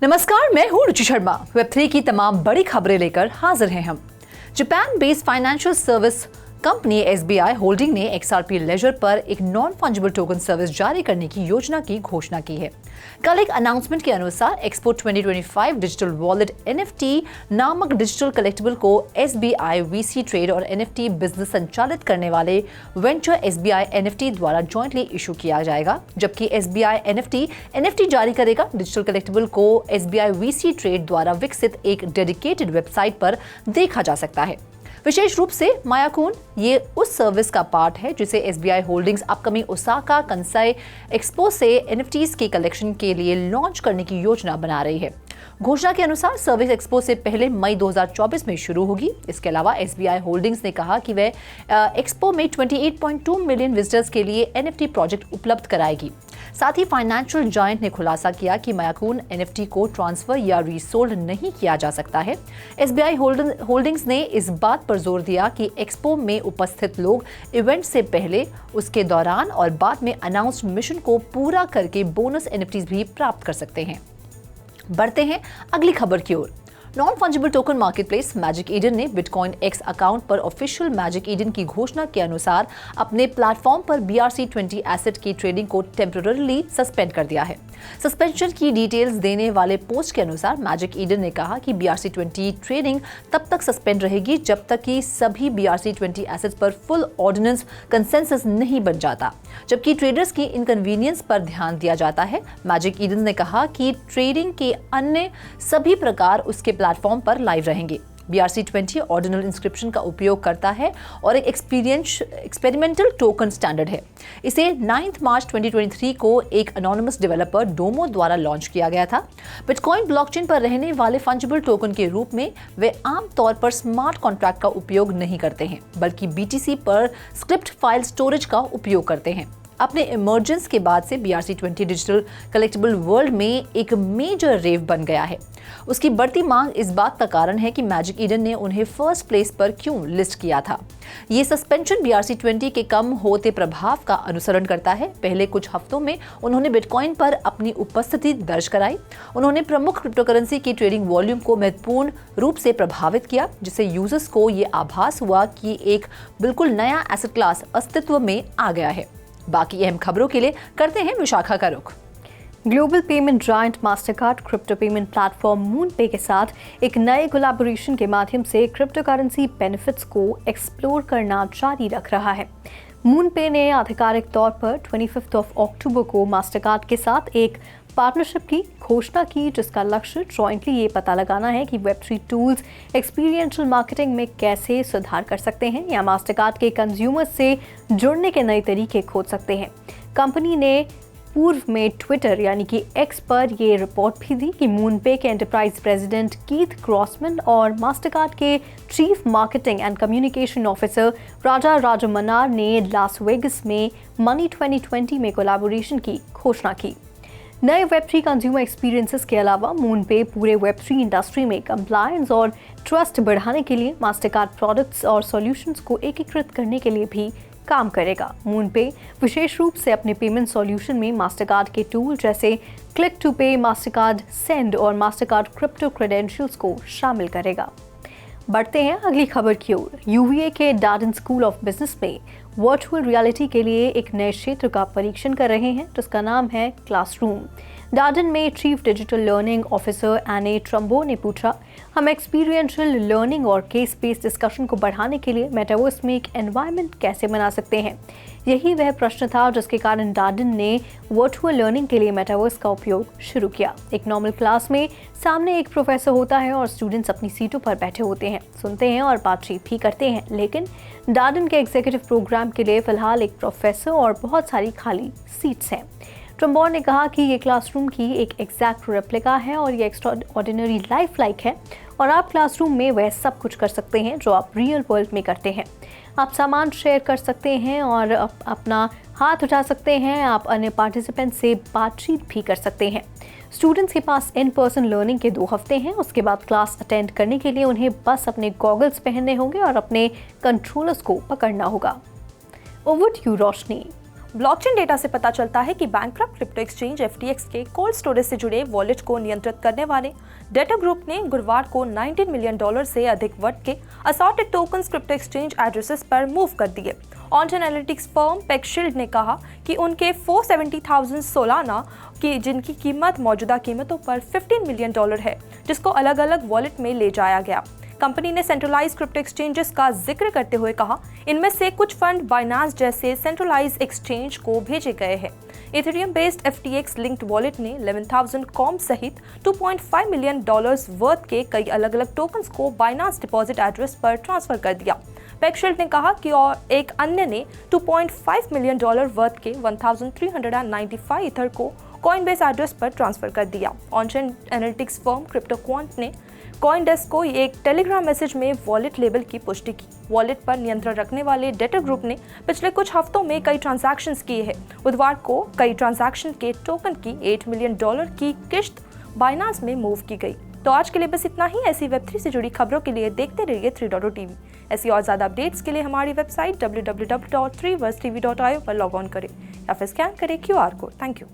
नमस्कार, मैं हूँ रुचि शर्मा। वेब3 की तमाम बड़ी खबरें लेकर हाजिर हैं हम। Japan based financial service company SBI holding ने XRP लेजर पर एक नॉन फंजिबल टोकन सर्विस जारी करने की योजना की घोषणा की है। कल एक अनाउंसमेंट के अनुसार एक्सपो 2025 डिजिटल वॉलेट NFT नामक डिजिटल कलेक्टिबल को SBI VC ट्रेड और NFT बिजनेस संचालित करने वाले वेंचर SBI NFT द्वारा जॉइंटली इशू किया जाएगा, जबकि SBI NFT जारी करेगा। डिजिटल कलेक्टिबल को SBI VC ट्रेड द्वारा विकसित एक डेडिकेटेड वेबसाइट पर देखा जा सकता है। विशेष रूप से मायाकून ये उस सर्विस का पार्ट है जिसे SBI holdings upcoming Osaka Kansai expo से NFTs के कलेक्शन के लिए लॉन्च करने की योजना बना रही है। घोषणा के अनुसार सर्विस एक्सपो से पहले मई 2024 में शुरू होगी। इसके अलावा SBI होल्डिंग्स ने कहा कि वह एक्सपो में 28.2 मिलियन विजिटर्स के लिए NFT प्रोजेक्ट उपलब्ध कराएगी। साथ ही फाइनेंशियल जायंट ने खुलासा किया कि मायाकून NFT को ट्रांसफर या रीसोल्ड नहीं किया जा सकता है। SBI होल्डिंग्स ने इस बात पर जोर दिया कि एक्सपो में उपस्थित लोग इवेंट से पहले, उसके दौरान और बाद में अनाउंस्ड मिशन को पूरा करके बोनस NFTs भी प्राप्त कर सकते हैं। बढ़ते हैं अगली खबर की ओर। Non fungible token marketplace magic Eden ने बिटकॉइन X अकाउंट पर ऑफिशियल मैजिक ईडन की घोषणा के अनुसार अपने प्लेटफॉर्म पर BRC20 एसेट की ट्रेडिंग को टेम्पररीली सस्पेंड कर दिया है। सस्पेंशन की डिटेल्स देने वाले पोस्ट के अनुसार मैजिक ईडन ने कहा कि BRC20 ट्रेडिंग तब तक सस्पेंड रहेगी जब तक कि सभी BRC20 एसेट्स पर फुल ऑर्डिनेंस कंसेंसस नहीं बन जाता, जबकि ट्रेडर्स की इनकन्वीनियंस पर ध्यान दिया जाता है। मैजिक ईडन ने कहा कि ट्रेडिंग के अन्य सभी प्रकार उसके प्लेटफॉर्म पर लाइव रहेंगे। BRC20 ऑर्डिनल इंस्क्रिप्शन का उपयोग करता है और एक एक्सपेरिमेंटल टोकन स्टैंडर्ड है। इसे 9 मार्च 2023 को एक एनोनिमस डेवलपर डोमो द्वारा लॉन्च किया गया था। बिटकॉइन ब्लॉकचेन पर रहने वाले फंजिबल टोकन के रूप में वे आमतौर पर स्मार्ट कॉन्ट्रैक्ट का उपयोग नहीं करते हैं, बल्कि BTC पर स्क्रिप्ट फाइल स्टोरेज का उपयोग करते हैं। अपने इमर्जेंस के बाद से BRC20 डिजिटल कलेक्टिबल वर्ल्ड में एक मेजर रेव बन गया है। उसकी बढ़ती मांग इस बात का कारण है कि मैजिक ईडन ने उन्हें फर्स्ट प्लेस पर क्यों लिस्ट किया था। ये सस्पेंशन BRC20 के कम होते प्रभाव का अनुसरण करता है। पहले कुछ हफ्तों में उन्होंने बिटकॉइन पर अपनी उपस्थिति दर्ज कराई। उन्होंने प्रमुख क्रिप्टोकरेंसी की ट्रेडिंग वॉल्यूम को महत्वपूर्ण रूप से प्रभावित किया, जिससे यूजर्स को ये आभास हुआ कि एक बिल्कुल नया एसेट क्लास अस्तित्व में आ गया है। बाकी अहम खबरों के लिए करते हैं विशाखा का रुख। Global payment giant Mastercard crypto payment platform MoonPay के साथ एक नए कोलैबोरेशन के माध्यम से क्रिप्टो करेंसी बेनिफिट्स को एक्सप्लोर करना जारी रख रहा है। मूनपे ने आधिकारिक तौर पर 25 अक्टूबर को मास्टरकार्ड के साथ एक पार्टनरशिप की घोषणा की, जिसका लक्ष्य जॉइंटली ये पता लगाना है कि Web3 टूल्स एक्सपीरियंशियल मार्केटिंग में कैसे सुधार कर सकते हैं या मास्टरकार्ड के कंज्यूमर्स से जुड़ने के नए तरीके खोज सकते हैं। कंपनी ने पूर्व में ट्विटर यानी कि X पर ये रिपोर्ट भी दी कि मूनपे के एंटरप्राइज प्रेसिडेंट कीथ क्रॉसमैन और मास्टरकार्ड के chief marketing and communication officer Raja Rajamannar ने लास वेगस में मनी 2020 में कोलैबोरेशन की घोषणा की। नए Web3 कंज्यूमर एक्सपीरियंसेस के अलावा मूनपे पूरे Web3 इंडस्ट्री में कंप्लायंस और ट्रस्ट बढ़ाने के लिए मास्टरकार्ड प्रोडक्ट्स और सॉल्यूशंस को एकीकृत करने के लिए भी काम करेगा। मूनपे विशेष रूप से अपने पेमेंट सॉल्यूशन में मास्टरकार्ड के टूल जैसे क्लिक टू पे, मास्टरकार्ड सेंड और मास्टरकार्ड क्रिप्टो क्रेडेंशियल्स को शामिल करेगा। बढ़ते हैं अगली खबर की ओर। UVA के डार्डन स्कूल ऑफ बिजनेस में वर्चुअल रियलिटी के लिए एक नए क्षेत्र का परीक्षण कर रहे हैं, जिसका नाम है क्लासरूम। डार्डन में चीफ डिजिटल लर्निंग ऑफिसर एने ट्रम्बो ने पूछा, हम एक्सपीरियंशियल लर्निंग और केस बेस्ड डिस्कशन को बढ़ाने के लिए मेटावर्स में एक एनवायरनमेंट कैसे बना सकते हैं। यही वह प्रश्न था जिसके कारण डार्डन ने वर्चुअल लर्निंग के लिए मेटावर्स का उपयोग शुरू किया। एक नॉर्मल क्लास में सामने एक प्रोफेसर होता है और स्टूडेंट्स अपनी सीटों पर बैठे होते हैं, सुनते हैं और बातचीत भी करते हैं। लेकिन डार्डन के एग्जीक्यूटिव प्रोग्राम के लिए फिलहाल एक प्रोफेसर और बहुत सारी खाली सीट्स हैं। ट्रम्बोर ने कहा कि ये क्लासरूम की एक एग्जैक्ट रेप्लिका है और ये एक्स्ट्राऑर्डिनरी लाइफ लाइक है और आप क्लासरूम में वह सब कुछ कर सकते हैं जो आप रियल वर्ल्ड में करते हैं। आप सामान शेयर कर सकते हैं और अपना हाथ उठा सकते हैं। आप अन्य पार्टिसिपेंट से बातचीत भी कर सकते हैं। स्टूडेंट्स के पास इन पर्सन लर्निंग के 2 हफ्ते हैं। उसके बाद क्लास अटेंड करने के लिए उन्हें बस अपने गॉगल्स पहनने होंगे और अपने कंट्रोलर्स को पकड़ना होगा। Over to you Roshni. Blockchain data से पता चलता है कि बैंकक्रप्ट क्रिप्टो एक्सचेंज FTX के कोल्ड स्टोरेज से जुड़े वॉलेट को नियंत्रित करने वाले डेटा ग्रुप ने गुरुवार को $19 मिलियन से अधिक वर्थ के assorted tokens crypto exchange addresses पर मूव कर दिए। ऑन एनालिटिक्स फर्म पेक्सशील्ड ने कहा कि उनके 470,000 सोलाना की जिनकी कीमत मौजूदा कीमतों पर $15 मिलियन है, जिसको अलग अलग वॉलेट में ले जाया गया। कंपनी ने सेंट्रलाइज क्रिप्टो एक्सचेंजेस का जिक्र करते हुए कहा, इनमें से कुछ फंड बाइनांस जैसे सेंट्रलाइज एक्सचेंज को भेजे गए हैं। Ethereum based FTX linked wallet ने 11,000 कॉम सहित $2.5 मिलियन वर्थ के कई अलग अलग टोकन्स को बाइनांस डिपॉजिट एड्रेस पर ट्रांसफर कर दिया। पेक्सशील्ड ने कहा कि और एक अन्य ने $2.5 मिलियन वर्थ के 1,395 इथर को कॉइनबेस एड्रेस पर ट्रांसफर कर दिया। ऑनचेन एनालिटिक्स फर्म क्रिप्टोक्वांट ने कॉइनडेस्क को एक टेलीग्राम मैसेज में वॉलेट लेबल की पुष्टि की। वॉलेट पर नियंत्रण रखने वाले डेटा ग्रुप ने पिछले कुछ हफ्तों में कई ट्रांजैक्शंस किए हैं। बुधवार को कई ट्रांजैक्शन के टोकन की $8 मिलियन की किश्त बाइनांस में मूव की गई। तो आज के लिए बस इतना ही। ऐसी Web3 से जुड़ी खबरों के लिए देखते रहिए 3.0 TV। ऐसी और ज़्यादा अपडेट्स के लिए हमारी वेबसाइट www.3versetv.io पर लॉग ऑन करें या फिर स्कैन करें QR कोड। Thank you.